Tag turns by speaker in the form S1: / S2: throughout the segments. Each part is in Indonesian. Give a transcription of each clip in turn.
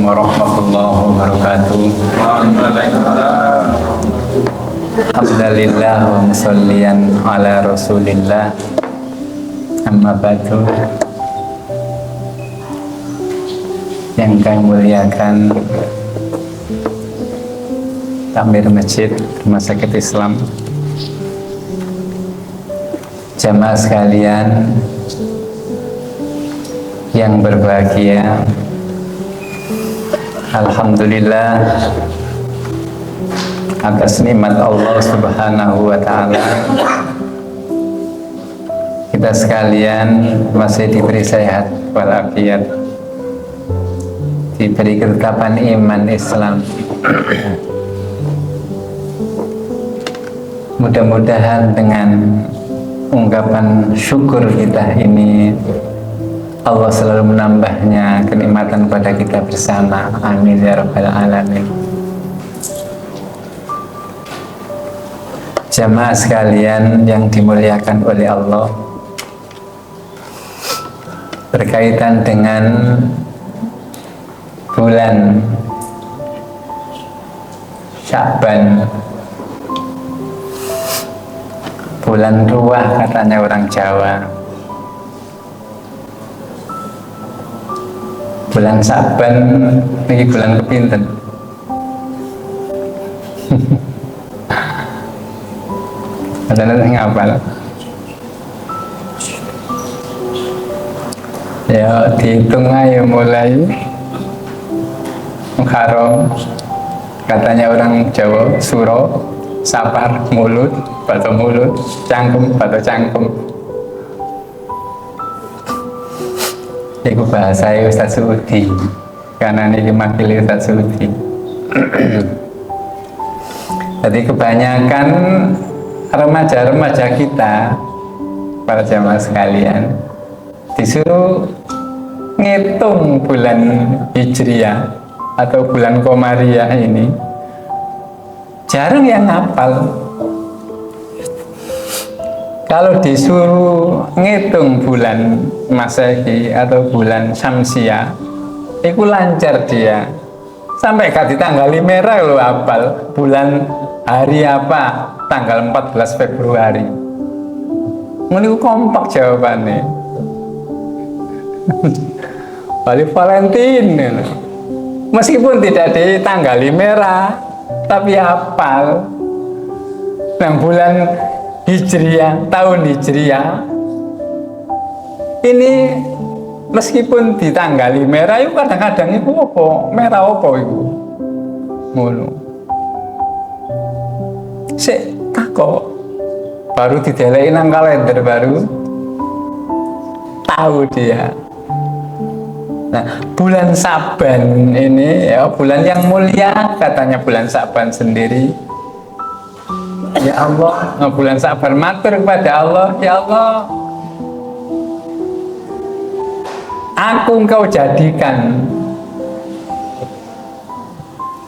S1: Assalamualaikum warahmatullahi wabarakatuh. Alhamdulillah wa musalliyan ala rasulillah. Amma ba'du. Yang kami muliakan Takmir Masjid Rumah Sakit Islam, jamaah sekalian yang berbahagia, alhamdulillah atas nikmat Allah Subhanahu wa Ta'ala, kita sekalian masih diberi sehat walafiat, diberi ketetapan iman Islam. Mudah-mudahan dengan ungkapan syukur kita ini Allah selalu menambahnya kenikmatan pada kita bersama. Amin ya rabbal alamin. Jamaah sekalian yang dimuliakan oleh Allah, berkaitan dengan bulan Sya'ban, bulan ruah katanya orang Jawa. Bulan Sya'ban ini bulan kepinten? Ada ngapal? Ya dihitung aja mulai Muharram, katanya orang Jawa, Suro, Sapar, mulut, batu mulut, cangkem, batu cangkem. Iku bahasa Ustaz Sudi, karena ini makili Ustaz Sudi. Jadi kebanyakan remaja-remaja kita, para jamaah sekalian, disuruh ngitung bulan Hijriah atau bulan Komariah ini, jarang yang ngapal. Kalau disuruh ngitung bulan Masehi atau bulan Syamsiah, itu lancar dia. Sampai gak ditanggali merah lo apal. Bulan hari apa? Tanggal 14 Februari. Ini kompak jawabannya. Wali Valentine. Meskipun tidak ditanggali merah, tapi apal. Nah, bulan Hijriah, tahun Hijriah ini meskipun ditanggali merah itu kadang-kadang itu apa? Merah apa itu? Ngono. Sik takok baru dideleki nang kalender baru tahu dia. Nah, bulan Sya'ban ini ya bulan yang mulia katanya bulan Sya'ban sendiri. Ya Allah, bulan Sya'ban matur kepada Allah, ya Allah, aku engkau jadikan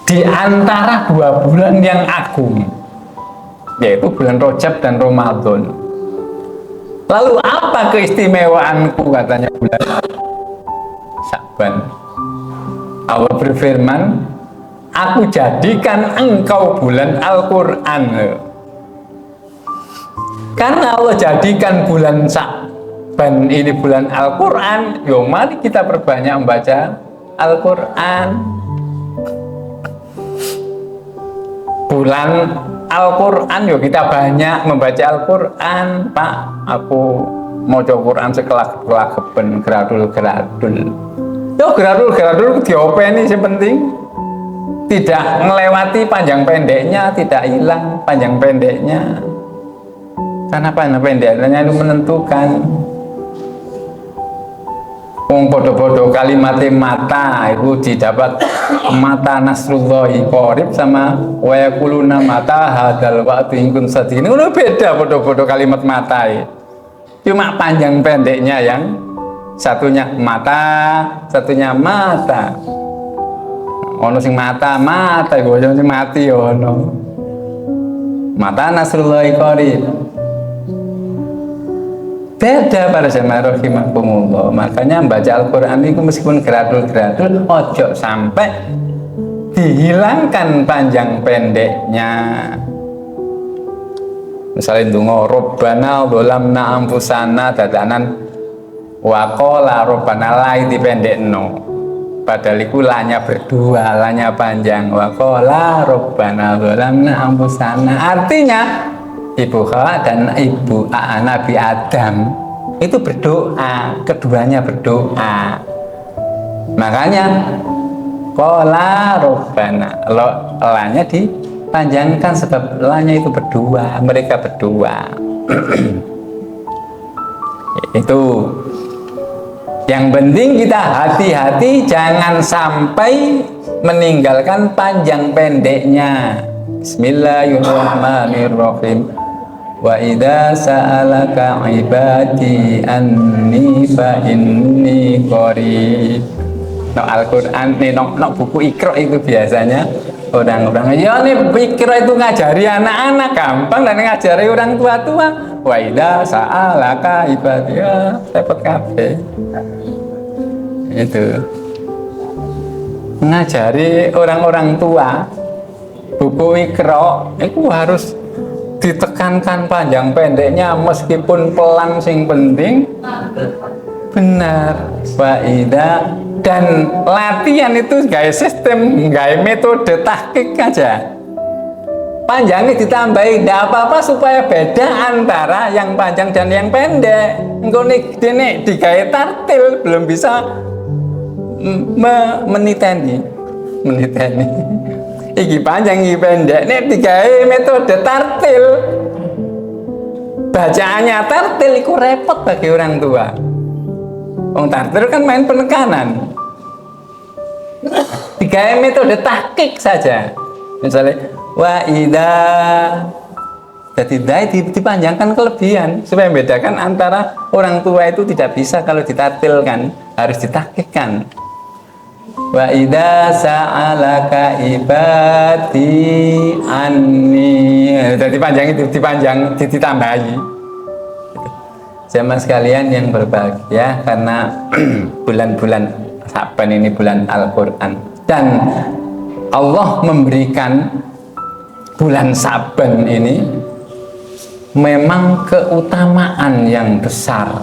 S1: di antara dua bulan yang agung, yaitu bulan Rajab dan Ramadan. Lalu apa keistimewaanku katanya bulan Sya'ban? Allah berfirman, aku jadikan engkau bulan Al-Quran. Karena Allah jadikan bulan Sya'ban ini bulan Al-Quran, yo mari kita perbanyak membaca Al-Quran. Bulan Al-Quran, yo kita banyak membaca Al-Quran. Pak, aku mau coba Quran sekelak-kelak geradul-geradul. Yo geradul-geradul diopeni yang penting. Tidak melewati panjang pendeknya, tidak hilang panjang pendeknya. Karena panjang pendeknya itu menentukan. Bodoh-bodoh kalimat mata itu didapat mata Nasrullahi qorib sama wa yaquluna mata hadal wa'du in kun sadin. Ini beda bodoh-bodoh kalimat mata ya. Cuma panjang pendeknya yang satunya mata, satunya mata. Ono sing mata, iku sing mati ono. Mata Nasrullahi qorib. Beda para jamaah rahimakumullah. Makanya membaca Al-Quran itu meskipun gradul-gradul, ojo sampai dihilangkan panjang pendeknya. Misalnya dungo Rabbana dzalamna anfusana dadanan wa qala Rabbana la dipendekno. Padahal itu lanya berdua, lanya panjang. Wa qala Rabbana dzalamna anfusana. Artinya Ibu Hawa dan Ibu Nabi Adam itu berdoa, keduanya berdoa. Makanya qala Rabbana, lanya dipanjangkan sebab lanya itu berdua, mereka berdua. Itu yang penting kita hati-hati jangan sampai meninggalkan panjang pendeknya. Bismillahirrahmanirrahim. Wa idza sa'alaka ibadi anni fa inni qarib. No Al-Qur'an no buku Iqra itu biasanya orang-orang ya nih Iqra itu ngajari anak-anak gampang dan ngajari orang tua-tua. Wa idza sa'alaka ibadi ya repot kabeh. Itu ngajari orang-orang tua buku Iqra itu harus ditekankan panjang pendeknya meskipun pelan sing penting benar faida dan latihan itu gaya sistem gaya metode tahqiq aja panjangnya ditambahi tidak apa-apa supaya beda antara yang panjang dan yang pendek engkau nih digaya tartil belum bisa meniteni iki panjang iki pendek nek digawe metode tartil bacaannya tartil itu repot bagi orang tua. Wong tartil kan main penekanan digawe metode tahqiq saja misalnya wa idza jadi dipanjangkan kelebihan supaya membedakan antara orang tua itu tidak bisa kalau ditartilkan harus ditahqiqkan. Wa idza sa'alaka ibadi anni. Jadi panjang itu ditambahi. Jamaah sekalian yang berbahagia karena bulan-bulan Sa'ban ini bulan Al-Qur'an dan Allah memberikan bulan Sa'ban ini memang keutamaan yang besar.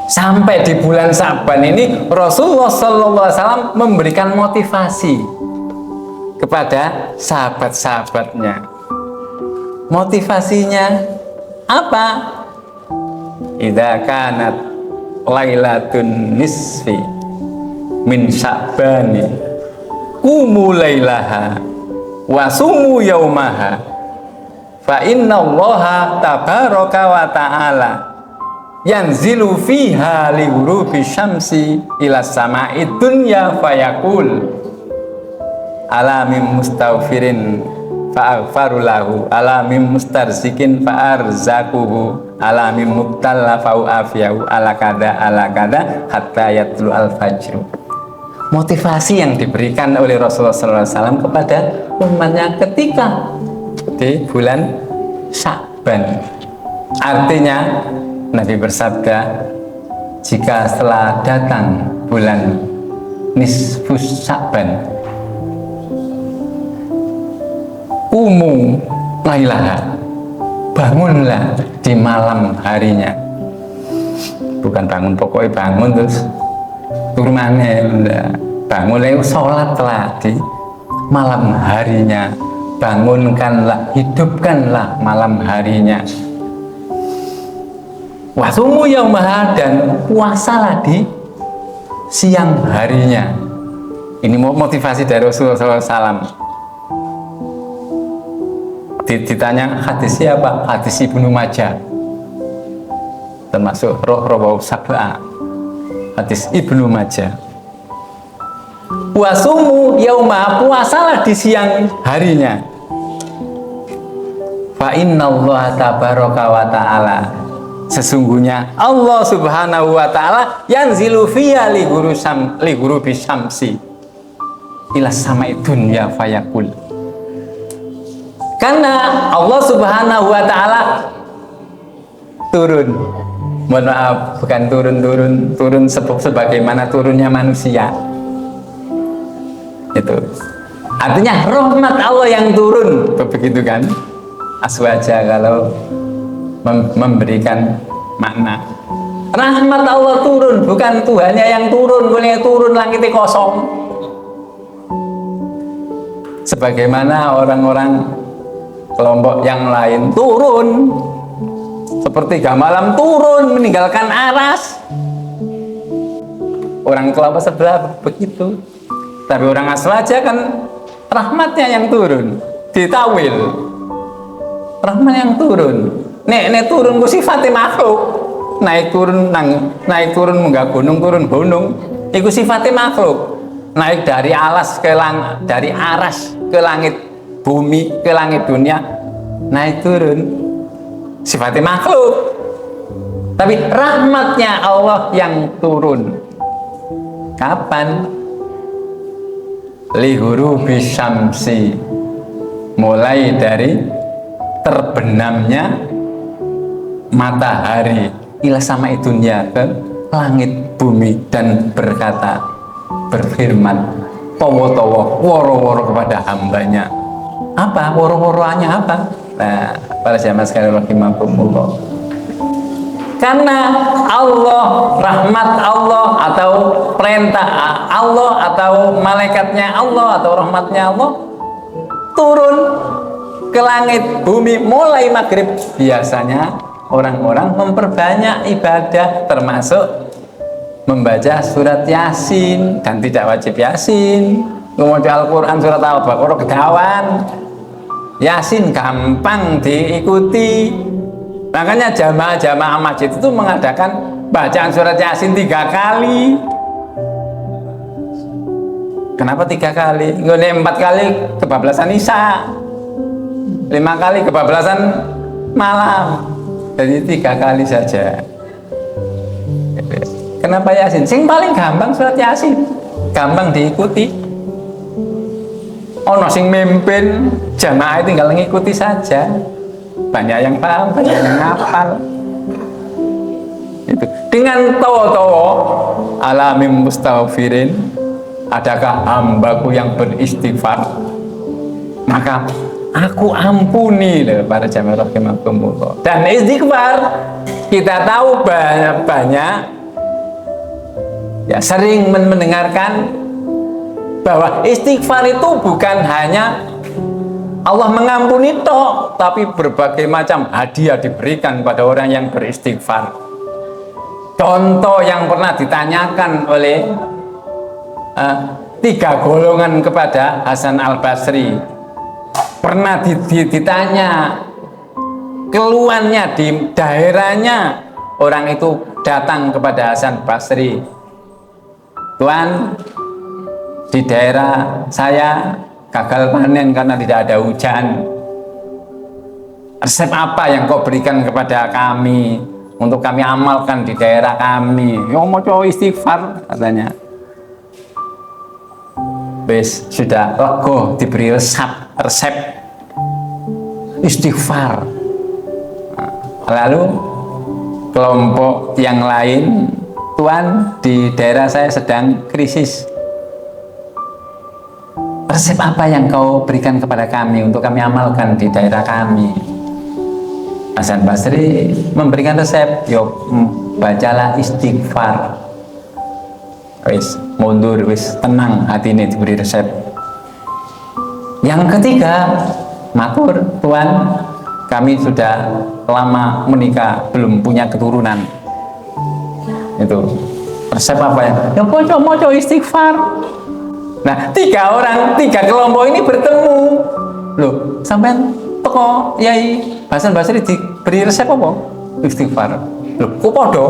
S1: Sampai di bulan Sa'ban ini Rasulullah SAW memberikan motivasi kepada sahabat-sahabatnya. Motivasinya apa? Idza kanat lailatun nisfi min Sa'bani qumu lailaha wa sumu yaumaha fa inna Allaha tabaraka wa ta'ala yanzilu fiha li ghurubi syamsi ila sama'i dunya fayaqul ala mim mustaghfirin fa'aghfaru lahu ala mim mustarzikin fa'arzaquhu ala mim mubtalla fa'u'afiyahu ala kada hatta yatlu al-fajr. Motivasi yang diberikan oleh Rasulullah SAW kepada umatnya ketika di bulan Sa'ban. Artinya Nabi bersabda, jika setelah datang bulan nisfus Sa'ban, lailaha, bangunlah di malam harinya. Bukan bangun pokoknya bangun terus turunannya, bangunlah sholatlah di malam harinya, bangunkanlah, hidupkanlah malam harinya. Wasumu yaumaha, dan puasalah di siang harinya. Ini motivasi dari Rasulullah SAW. Ditanya hadis siapa? Hadis Ibnu Majah, termasuk roh sab'a. Hadis Ibnu Majah. Wasumu yaumaha, puasalah di siang harinya. Fa innallaha tabaraka wa ta'ala, sesungguhnya Allah Subhanahu wa ta'ala yanzilu fiya li ghurubi syamsi ila sama'i dunya fayaqul. Karena Allah Subhanahu wa ta'ala turun. Mohon maaf, bukan turun sebagaimana turunnya manusia. Itu. Artinya rahmat Allah yang turun, begitu kan? Aswaja kalau memberikan makna. Rahmat Allah turun, bukan Tuhannya yang turun, boleh turun langitnya kosong. Sebagaimana orang-orang kelompok yang lain turun, sepertiga malam turun meninggalkan aras. Orang kelompok sebelah begitu, tapi orang aswaja kan rahmatnya yang turun, ditawil. Rahmat yang turun. Nek turun ku sifatnya makhluk. Naik turun munggah gunung turun gunung. Iku sifatnya makhluk. Naik dari dari aras ke langit bumi, ke langit dunia, naik turun sifatnya makhluk. Tapi rahmatnya Allah yang turun. Kapan? Lihurubi syamsi, mulai dari terbenamnya matahari ila sama dunia ke langit bumi, dan berfirman towo-towo woro-woro kepada hambanya. Apa woro-woroannya apa? Nah, para jamaah sekalian rahimakumullah, karena Allah, rahmat Allah atau perintah Allah atau malaikatnya Allah atau rahmatnya Allah turun ke langit bumi mulai maghrib. Biasanya orang-orang memperbanyak ibadah, termasuk membaca surat Yasin, dan tidak wajib Yasin. Membaca Al-Quran surat Al-Baqarah kedawan. Yasin gampang diikuti. Makanya jamaah-jamaah masjid itu mengadakan bacaan surat Yasin 3 kali. Kenapa 3 kali? Nggak 4 kali kebablasan Isya, 5 kali kebablasan malam. Jadi 3 kali saja. Kenapa Yasin? Sing paling gampang surat Yasin, gampang diikuti. Ono sing mimpin, jamaah tinggal ngikuti saja. Banyak yang paham, banyak yang ngapal. Itu. Dengan tawa-tawa alamim mustaghfirin, adakah hambaku yang beristighfar, maka aku ampuni, para jamaah rahimakumullah. Dan istighfar kita tahu banyak ya, sering mendengarkan bahwa istighfar itu bukan hanya Allah mengampuni toh, tapi berbagai macam hadiah diberikan pada orang yang beristighfar. Contoh yang pernah ditanyakan oleh 3 golongan kepada Hasan Al-Basri, pernah ditanya keluhannya di daerahnya. Orang itu datang kepada Hasan Basri, Tuan, di daerah saya gagal panen karena tidak ada hujan. Resep apa yang kau berikan kepada kami untuk kami amalkan di daerah kami? Yang mau coba istighfar, katanya. Bes, sudah lego diberi resep istighfar. Lalu kelompok yang lain, Tuan, di daerah saya sedang krisis. Resep apa yang kau berikan kepada kami untuk kami amalkan di daerah kami? Hasan Basri memberikan resep, yuk bacalah istighfar. Wis mundur, wis tenang hati ini, diberi resep. Yang ketiga, matur, Tuan, kami sudah lama menikah belum punya keturunan. Itu resep apa ya? Ya moco istighfar. Nah, 3 kelompok ini bertemu. Loh, sampean teko Yai Hasan Basri diberi resep apa? Istighfar. Loh, kok podo?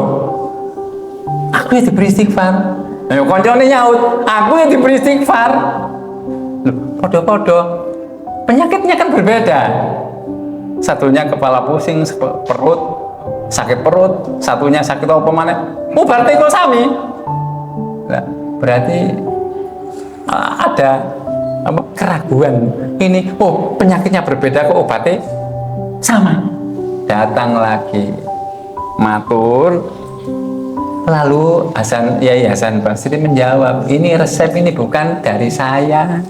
S1: Aku yang diberi istighfar. Ayo koncone nyaut, aku yang diberi istighfar. Loh, podo-podo. Penyakitnya kan berbeda. Satunya kepala pusing, perut, sakit perut, satunya sakit apa mana? Berarti kok sami. Nah, berarti ada keraguan ini. Penyakitnya berbeda kok obatnya sama. Datang lagi matur. Lalu Yai Hasan Basri menjawab, ini resep ini bukan dari saya.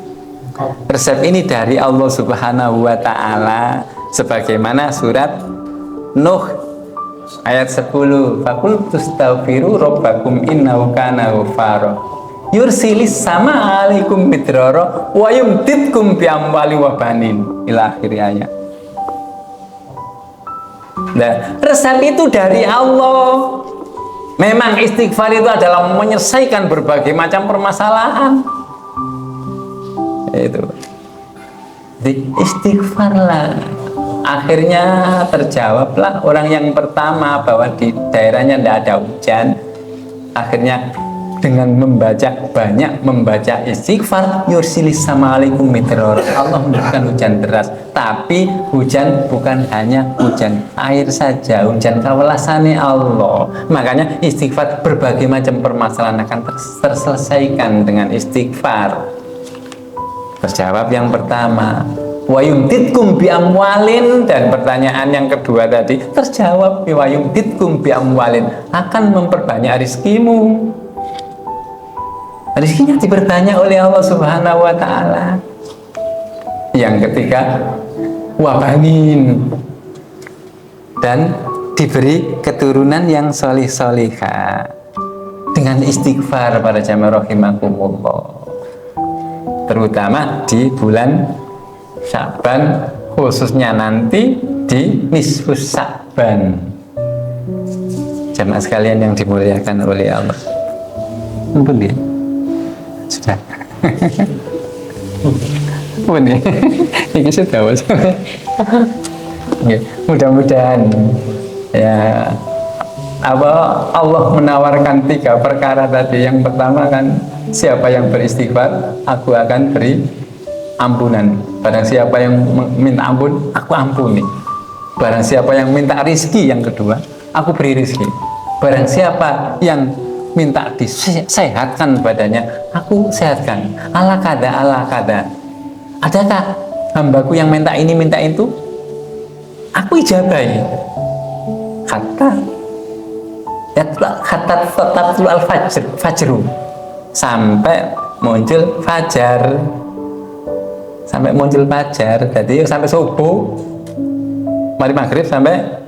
S1: Resep ini dari Allah Subhanahu wa Ta'ala, sebagaimana surat Nuh ayat 10, faqul tustaghfiru rabbakum innahu kana ghaffara yursilis sama alaikum midrara wa yumditkum bi amwali wa banin ila akhir ayat. Nah, resep itu dari Allah. Memang istighfar itu adalah menyelesaikan berbagai macam permasalahan. Itu. Jadi istighfarlah. Akhirnya terjawablah orang yang pertama bahwa di daerahnya tidak ada hujan. Akhirnya dengan banyak membaca istighfar, yursilis sama alaikum midrara, Allah memberikan hujan deras. Tapi hujan bukan hanya hujan air saja, hujan kawelasane Allah. Makanya istighfar, berbagai macam permasalahan akan terselesaikan dengan istighfar. Terjawab yang pertama, wa yumditkum bi amwalin, dan pertanyaan yang kedua tadi terjawab, wa yumditkum bi amwalin, akan memperbanyak rizkimu. Rizkinya diperbanyak oleh Allah Subhanahu wa Ta'ala. Yang ketiga, wabanin, dan diberi keturunan yang solih-solihah dengan istighfar para jamaah rahimakumullah, terutama di bulan Sya'ban, khususnya nanti di nisfus Sya'ban. Jamaah sekalian yang dimuliakan oleh Allah, ampun ya. Sudah. Ini sudah bos. Mudah-mudahan ya Allah menawarkan 3 perkara tadi. Yang pertama kan, siapa yang beristighfar, aku akan beri ampunan. Barang siapa yang minta ampun, aku ampuni. Barang siapa yang minta rizki, yang kedua, aku beri rizki. Barang siapa yang minta disehatkan badannya, aku sehatkan. Ala kada. Adakah hambaku yang minta ini minta itu? Aku ijabahi. Kata tatul al fajru, sampai muncul fajar. Jadi sampai subuh, mari maghrib sampai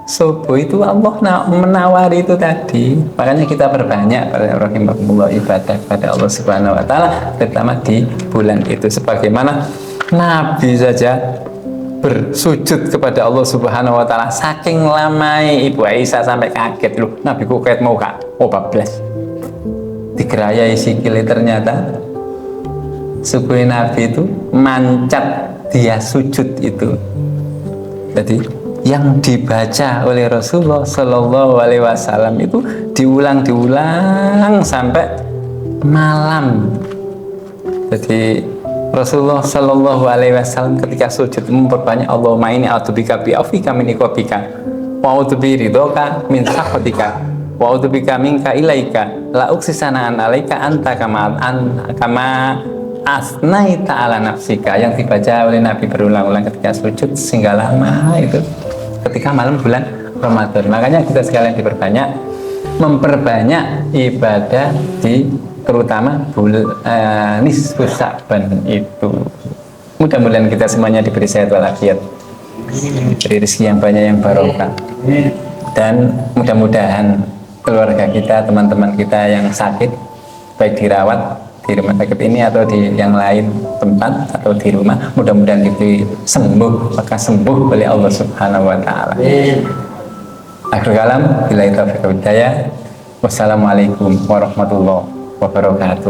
S1: subuh itu Allah menawari itu tadi. Makanya kita perbanyak rahimahumullah ibadah kepada Allah Subhanahu wa Ta'ala, terutama di bulan itu. Sebagaimana Nabi saja bersujud kepada Allah Subhanahu wa Ta'ala, saking lamai Ibu Aisyah sampai kaget, loh Nabi kok kaget mau kak? Oh bablas, digerayai sikile, ternyata subuh Nabi itu mancat dia sujud itu. Jadi yang dibaca oleh Rasulullah Shallallahu Alaihi Wasallam itu diulang sampai malam. Jadi Rasulullah Shallallahu Alaihi Wasallam ketika sujud memperbanyak Allahumma inni a'udzubika bi afwika min iqabika wa a'udzubi ridhoka min sakhatika wa a'udzubika minka ilaika la uksisana an alaika anta kama asnaita ala nafsika, yang dibaca oleh Nabi berulang-ulang ketika sujud sehingga lama itu ketika malam bulan Ramadan. Makanya kita sekalian memperbanyak ibadah di terutama nisfus Sya'ban itu. Mudah-mudahan kita semuanya diberi sehat walafiat, diberi rezeki yang banyak, yang barokah, dan mudah-mudahan keluarga kita, teman-teman kita yang sakit, baik dirawat di rumah sakit ini atau di yang lain tempat atau di rumah, mudah-mudahan diberi sembuh, maka sembuh oleh Allah Subhanahu wa Ta'ala. Akhir kalam, billahi taufiq wal hidayah. Wassalamualaikum warahmatullahi wabarakatuh.